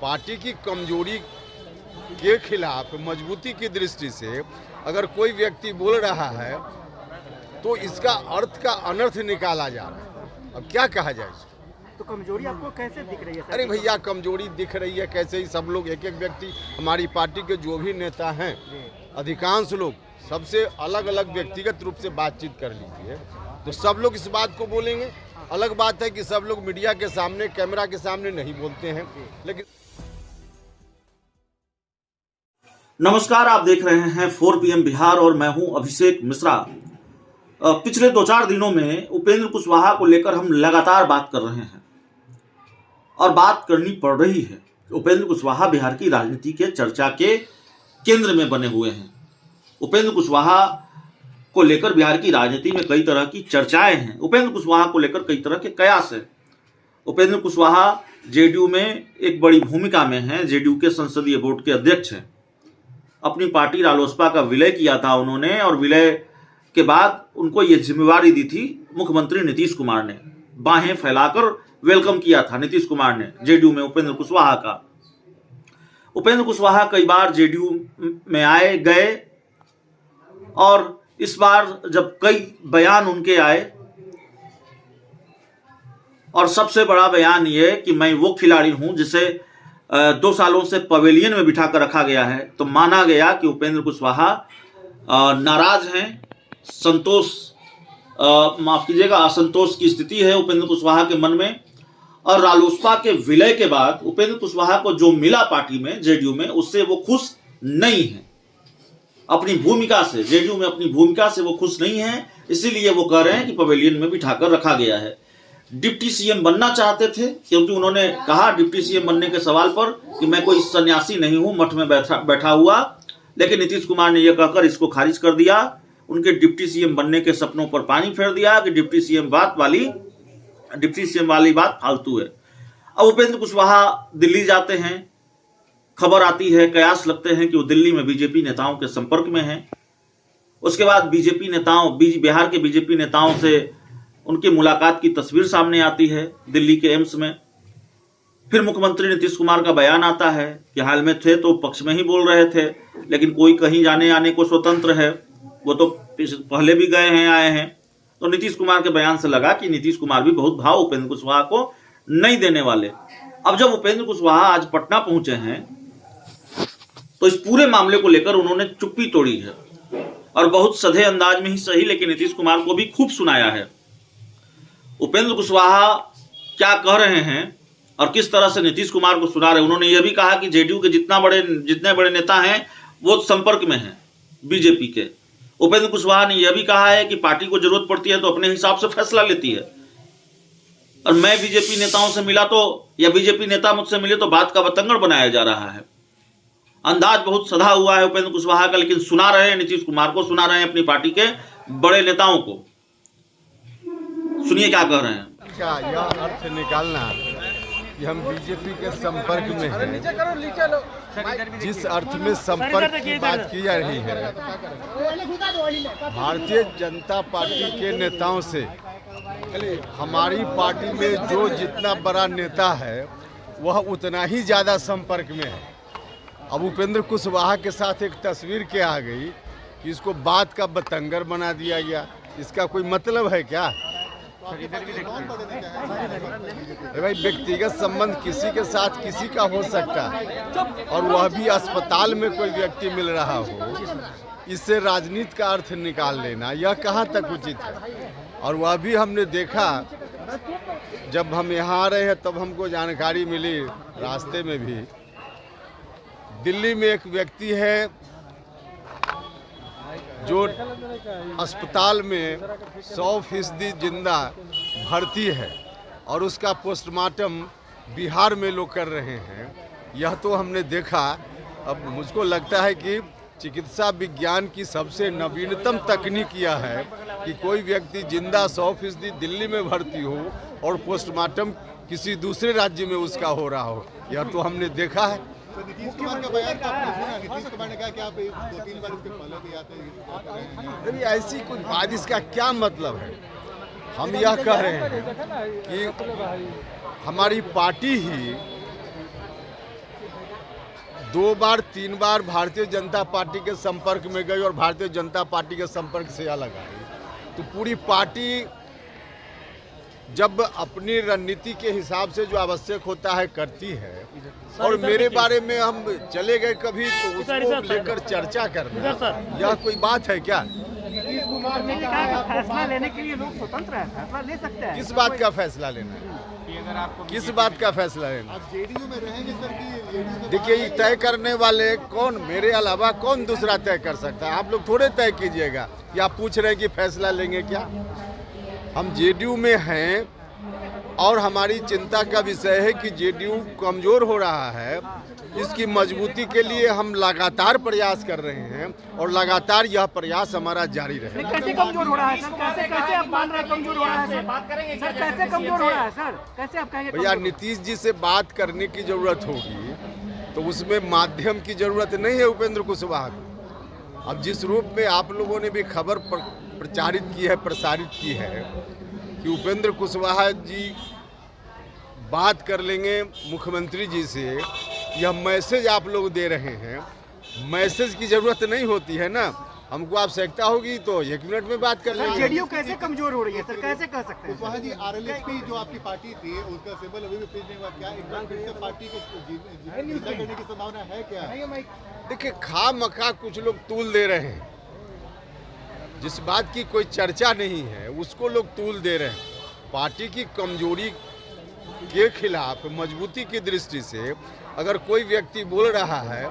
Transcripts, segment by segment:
Party की कमजोरी के खिलाफ मजबूती की दृष्टि से अगर कोई व्यक्ति बोल रहा है तो इसका अर्थ का अनर्थ निकाला जा रहा है। अब क्या कहा जाए इसको? तो कमजोरी आपको कैसे दिख रही है सर? अरे भैया, कमजोरी दिख रही है कैसे? ही सब लोग एक एक व्यक्ति, हमारी पार्टी के जो भी नेता हैं, अधिकांश लोग सबसे अलग अलग व्यक्तिगत रूप से बातचीत कर लीजिए तो सब लोग इस बात को बोलेंगे। अलग बात है कि सब लोग मीडिया के सामने, कैमरा के सामने नहीं बोलते हैं, लेकिन नमस्कार, आप देख रहे हैं 4 PM बिहार और मैं हूं अभिषेक मिश्रा। पिछले 2-4 दिनों में उपेंद्र कुशवाहा को लेकर हम लगातार बात कर रहे हैं और बात करनी पड़ रही है। उपेंद्र कुशवाहा बिहार की राजनीति के चर्चा के केंद्र में बने हुए हैं। उपेंद्र कुशवाहा को लेकर बिहार की राजनीति में कई तरह की चर्चाएं हैं। उपेंद्र कुशवाहा को लेकर कई तरह के कयास हैं। उपेंद्र कुशवाहा जेडीयू में एक बड़ी भूमिका में हैं। जेडीयू के संसदीय बोर्ड के अध्यक्ष हैं। अपनी पार्टी रालोसपा का विलय किया था उन्होंने और विलय के बाद उनको ये जिम्मेवारी दी थी मुख्यमंत्री नीतीश कुमार ने। बाहें फैलाकर वेलकम किया था नीतीश कुमार ने जेडीयू में उपेंद्र कुशवाहा का। उपेंद्र कुशवाहा कई बार जेडीयू में आए गए और इस बार जब कई बयान उनके आए और सबसे बड़ा बयान ये कि मैं वो खिलाड़ी हूं जिसे 2 सालों से पवेलियन में बिठा कर रखा गया है, तो माना गया कि उपेंद्र कुशवाहा नाराज हैं। माफ कीजिएगा, असंतोष की स्थिति है उपेंद्र कुशवाहा के मन में। और रालोसपा के विलय के बाद उपेंद्र कुशवाहा को जो मिला पार्टी में, जेडीयू में, उससे वो खुश नहीं है। अपनी भूमिका से, जेडीयू में अपनी भूमिका से वो खुश नहीं है। इसीलिए वो कह रहे हैं कि पवेलियन में बिठाकर रखा गया है। डिप्टी सीएम बनना चाहते थे, क्योंकि उन्होंने कहा डिप्टी सीएम बनने के सवाल पर कि मैं कोई सन्यासी नहीं हूं, मठ में बैठा हुआ। लेकिन नीतीश कुमार ने यह कहकर इसको खारिज कर दिया। उनके डिप्टी सीएम बनने के सपनों पर पानी फेर दिया कि डिप्टी सीएम वाली बात फालतू है। अब उपेंद्र कुशवाहा दिल्ली जाते हैं, खबर आती है, कयास लगते हैं कि वो दिल्ली में बीजेपी नेताओं के संपर्क में हैं। उसके बाद बिहार के बीजेपी नेताओं से उनकी मुलाकात की तस्वीर सामने आती है दिल्ली के एम्स में। फिर मुख्यमंत्री नीतीश कुमार का बयान आता है कि हाल में थे तो पक्ष में ही बोल रहे थे, लेकिन कोई कहीं जाने आने को स्वतंत्र है, वो तो पहले भी गए हैं, आए हैं। तो नीतीश कुमार के बयान से लगा कि नीतीश कुमार भी बहुत भाव उपेंद्र कुशवाहा को नहीं देने वाले। अब जब उपेंद्र कुशवाहा आज पटना पहुंचे हैं तो इस पूरे मामले को लेकर उन्होंने चुप्पी तोड़ी है और बहुत सधे अंदाज में ही सही, लेकिन नीतीश कुमार को भी खूब सुनाया है। उपेंद्र कुशवाहा क्या कह रहे हैं और किस तरह से नीतीश कुमार को सुना रहे हैं। उन्होंने यह भी कहा कि जेडीयू के जितने बड़े नेता हैं वो संपर्क में हैं बीजेपी के। उपेंद्र कुशवाहा ने यह भी कहा है कि पार्टी को जरूरत पड़ती है तो अपने हिसाब से फैसला लेती है, और मैं बीजेपी नेताओं से मिला तो, या बीजेपी नेता मुझसे मिले तो बात का बतंगड़ बनाया जा रहा है। अंदाज बहुत सधा हुआ है उपेंद्र कुशवाहा का, लेकिन सुना रहे हैं नीतीश कुमार को, सुना रहे हैं अपनी पार्टी के बड़े नेताओं को। सुनिए क्या कह रहे हैं। क्या यह अर्थ निकालना कि हम बीजेपी के संपर्क में हैं, जिस अर्थ में संपर्क की बात की जा रही है, भारतीय जनता पार्टी के नेताओं से हमारी पार्टी में जो जितना बड़ा नेता है वह उतना ही ज़्यादा संपर्क में है। अब उपेंद्र कुशवाहा के साथ एक तस्वीर क्या आ गई कि इसको बात का बतंगर बना दिया गया। इसका कोई मतलब है क्या? भाई, व्यक्तिगत संबंध किसी के साथ किसी का हो सकता है, और वह भी अस्पताल में कोई व्यक्ति मिल रहा हो, इससे राजनीति का अर्थ निकाल लेना यह कहाँ तक उचित है। और वह भी हमने देखा, जब हम यहाँ आ रहे हैं तब हमको जानकारी मिली रास्ते में भी, दिल्ली में एक व्यक्ति है जो अस्पताल में 100% जिंदा भर्ती है और उसका पोस्टमार्टम बिहार में लोग कर रहे हैं। यह तो हमने देखा। अब मुझको लगता है कि चिकित्सा विज्ञान की सबसे नवीनतम तकनीक यह है कि कोई व्यक्ति जिंदा 100% दिल्ली में भर्ती हो और पोस्टमार्टम किसी दूसरे राज्य में उसका हो रहा हो। यह तो हमने देखा है। नीतीश कुमार का बयान तो आपने सुना। नीतीश कुमार ने कहा कि आप 2-3 बार इसके पहले भी आते हैं। अभी ऐसी कुछ बात, इसका क्या मतलब है? हम यह कह रहे हैं कि हमारी पार्टी ही 2 बार 3 बार भारतीय जनता पार्टी के संपर्क में गई और भारतीय जनता पार्टी के संपर्क से अलग आई। तो पूरी पार्टी जब अपनी रणनीति के हिसाब से जो आवश्यक होता है करती है, और मेरे बारे में हम चले गए कभी तो उसको लेकर चर्चा करना यह कोई बात है क्या? नीतीश कुमार ने कहा कि फैसला लेने के लिए लोग स्वतंत्र हैं, फैसला ले सकते हैं। किस बात का फैसला लेना है? किस बात का फैसला लेना? आप जेडीयू में रहेंगे सर कि जेडीयू से देखिए, ये तय करने वाले कौन, मेरे अलावा कौन दूसरा तय कर सकता है? आप लोग थोड़े तय कीजिएगा। या आप पूछ रहे हैं कि फैसला लेंगे क्या? हम जेडीयू में हैं और हमारी चिंता का विषय है कि जेडीयू कमजोर हो रहा है। इसकी मजबूती के लिए हम लगातार प्रयास कर रहे हैं और लगातार यह प्रयास हमारा जारी रहेगा। कैसे कमजोर हो रहा है सर? कैसे कैसे आप मान रहे हैं कमजोर हो रहा है सर? बात करेंगे सर, कैसे कमजोर हो रहा है सर? कैसे आप कहेंगे? भैया, नीतीश जी से बात करने की जरूरत होगी तो उसमें माध्यम की जरूरत नहीं है उपेंद्र कुशवाहा को। अब जिस रूप में आप लोगों ने भी खबर प्रचारित की है, प्रसारित की है कि उपेंद्र कुशवाहा जी बात कर लेंगे मुख्यमंत्री जी से, यह मैसेज आप लोग दे रहे हैं। मैसेज की जरूरत नहीं होती है ना, हमको आवश्यकता होगी तो 1 मिनट में बात कर लेंगे। जेडीयू कैसे कमजोर हो रही है सर? कैसे कह सकते हैं? कुशवाहा जी, आरएलएसपी जो आपकी पार्टी थी उसका सिंबल अभी भी पेश नहीं हुआ, क्या एक बार फिर से पार्टी को जिंदा करने की संभावना है क्या? देखिए, खामखा कुछ लोग तूल दे रहे हैं। जिस बात की कोई चर्चा नहीं है उसको लोग तूल दे रहे हैं। पार्टी की कमजोरी के खिलाफ मजबूती की दृष्टि से अगर कोई व्यक्ति बोल रहा है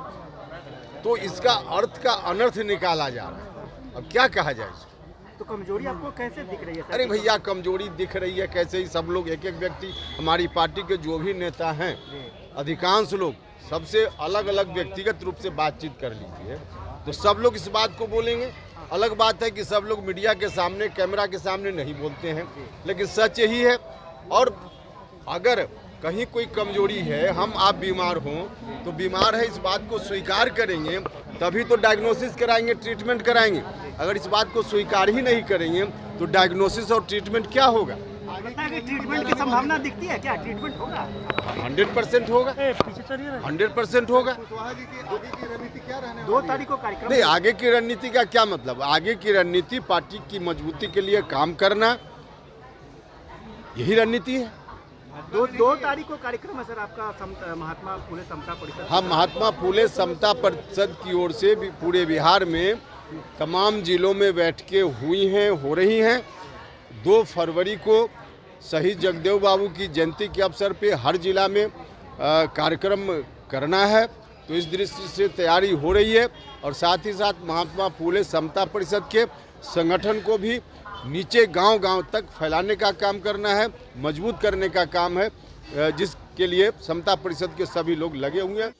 तो इसका अर्थ का अनर्थ निकाला जा रहा है। अब क्या कहा जाए इसको? तो कमजोरी आपको कैसे दिख रही है सर? अरे भैया, कमजोरी दिख रही है कैसे? ही सब लोग, एक एक व्यक्ति, हमारी पार्टी के जो भी नेता हैं, अधिकांश लोग सबसे अलग अलग व्यक्तिगत रूप से बातचीत कर लीजिए तो सब लोग इस बात को बोलेंगे। अलग बात है कि सब लोग मीडिया के सामने, कैमरा के सामने नहीं बोलते हैं, लेकिन सच यही है। और अगर कहीं कोई कमजोरी है, हम आप बीमार हों तो बीमार है इस बात को स्वीकार करेंगे तभी तो डायग्नोसिस कराएंगे, ट्रीटमेंट कराएंगे। अगर इस बात को स्वीकार ही नहीं करेंगे तो डायग्नोसिस और ट्रीटमेंट क्या होगा? ट्रीटमेंट की संभावना दिखती है क्या? ट्रीटमेंट होगा? 100% होगा, 100% होगा। कुशवाहा जी की आगे की रणनीति क्या रहने 2 तारीख को कार्यक्रम। नहीं, आगे की रणनीति का क्या मतलब? आगे की रणनीति पार्टी की मजबूती के लिए काम करना, यही रणनीति है। 2 तारीख को कार्यक्रम है सर आपका महात्मा फुले समता परिषद। हाँ, महात्मा फुले समता परिषद की ओर से भी पूरे बिहार में तमाम जिलों में बैठकें हुई हैं, हो रही हैं। 2 फरवरी को शहीद जगदेव बाबू की जयंती के अवसर पे हर जिला में कार्यक्रम करना है, तो इस दृष्टि से तैयारी हो रही है। और साथ ही साथ महात्मा फुले समता परिषद के संगठन को भी नीचे गांव-गांव तक फैलाने का काम करना है, मजबूत करने का काम है, जिसके लिए समता परिषद के सभी लोग लगे हुए हैं।